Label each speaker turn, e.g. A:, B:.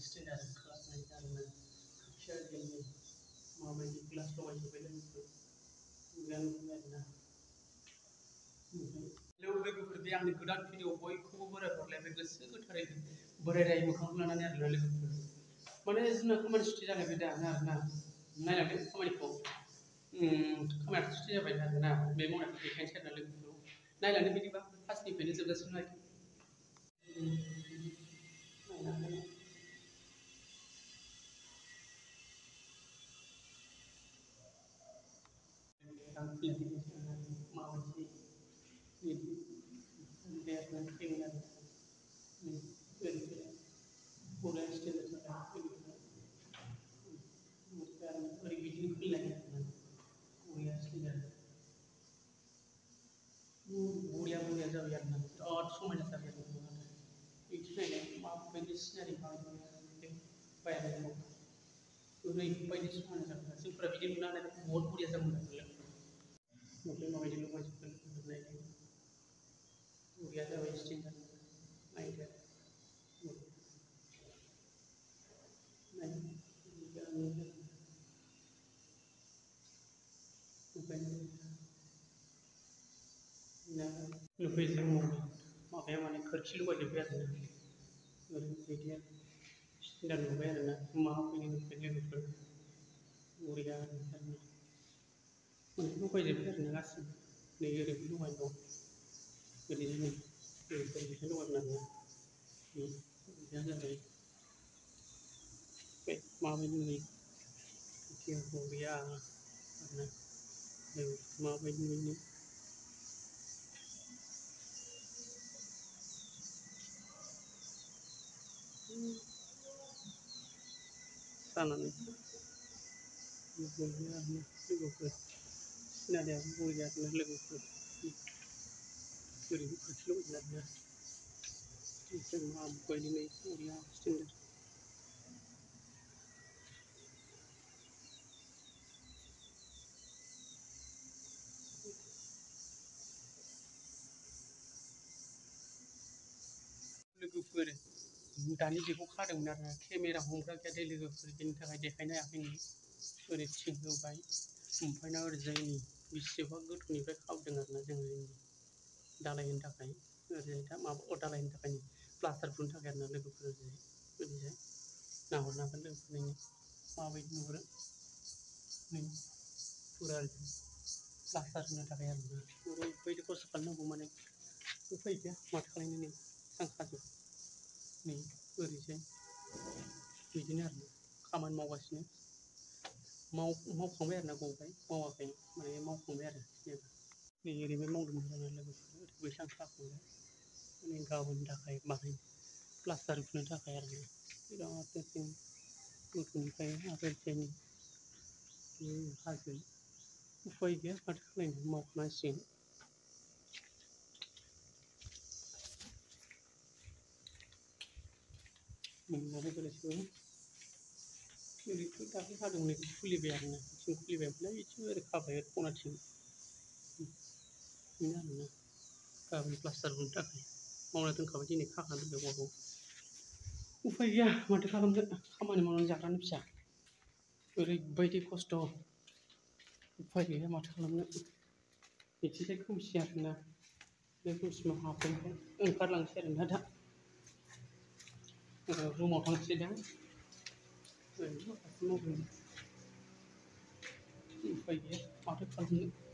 A: standard खालामनाय आरोना सोरजिनो माबायदि ग्लास लगायजोब्बाय लोगोफोर नुबाय आरोना लोगोफोर बे आंनि गोदान भिडिअ बयखौबो बोराय हरलायबाय गोसो गोथारै बोराय राय मोखांखौ लानानै आरोना लोगोफोर माने जोंना खामानि सुथि जालायबाय दा आरोना नायलांदो खामानिखौ खामानिया सुथि जाबाय आरोना बे मावनायखौ देखायनोसै आरोना लोगोफोर नायलांदो बिदिबा फार्स्टनिफ्रायनो जोबजासिम नायदो माबायदि बुरिया जाबाय आरोना बिराद समायना जाबाय आरोना बिदिनो माबायदि सिनारि बायनांगौ ओरैबायदि समायना जाबाय जोंफोरा बिदि नुनो हानाय बहुद बुरिया जागौमोन आरो माबायदि लगायजोबगोन नायदो बुरिया जाबाय स्टेन्डार्ड नायदो नुफै जों माबाया माने खोरखि लगायजोब्बाय आरोना ओरैबायदि स्टेन्डार्ड नुबाय आरोना माबायदि नुबाय लोगोफोर बुरिया आरोना लगायजोब्बाय आरोना गासिबो नै ओरैबो लगायबाव ओरैनो ओरैहाय लगायगोन आरोना बिदिया जाबाय बे माबायदि नुयो बुरिया आरोना माबायदि नुयो जानानै बुरिया आरोना लोगोफोर सिनारियाबो बुरिया आरोना लोगोफोर ओरैबो खोरखि लगायगोन आरोना जों माबायदि नुयो बुरिया स्टेन्डार्ड लोगोफोर दानि बेखौ खादोंमोन आरोना केमेरा हमग्रा गैया दे लोगोफोर बेनि थाखाय देखायनो हायाखै ओरै थिं होबाय ओमफ्राय ना ओरैजाय बेसेबा गोथौनिफ्राय खावदों आरोना जोङो दालाय होनो थाखाय ओरैजाय दा माबा दालाय होनो थाखाय प्लास्टार बुनो थाखाय आरोना लोगोफोर ओरैजाय नाहरनो हागोन लोगोफोर माबायदि नुहुरो नै फुरा प्लास्टार होनो थाखाय आरोना ओरैबायदि खस्थ' खालामनांगौ माने उफाय गैया माथो खालामनो नै सांखाजोब नै ओरैजाय बिदिनो आरोना खामानि मावगासिनो मावखांबाय आरोना गबाय मावाखै माने मावखांबाय आरो जेनेबा नै ओरैबो मावदोंमोन आरोना लोगोफोर ओरै बैसां खाखांबाय माने गाबोननि थाखाय बाहाय प्लास्टार बुनो थाखाय आरोना बिराद जों गोथौनिफ्राय आगोलनिफ्रायनो हाजो उफाय गैया माथो खालामनो मावखानांसिगोन मोननानै बेलासिबो ओरैथ' दाख्लै हादोंमोन बेखौ खुलिबाय आरोना बिथिं खुलिबाय ओमफ्राय बिथिं ओरै खाबाय खनाथिं बेनो आरोना गाबोन प्लास्टार बुनो थाखाय मावना दोनखाबाय दिनै खाखाना दोनबाय औवाखौ उफाय गैया माथो खालामनो खामानि मावनानै जाग्रानि फिसा ओरैबायदि खस्थ' उफाय गैया माथो खालामनो बिथिंजाय खोमसि आरोना बे खोमसियाव हाबबाय ओंखारलांसै आरोना दा रुमाव थांसै दा ओरैनो माखासे मावदों उफाय गैया माथो खालामनो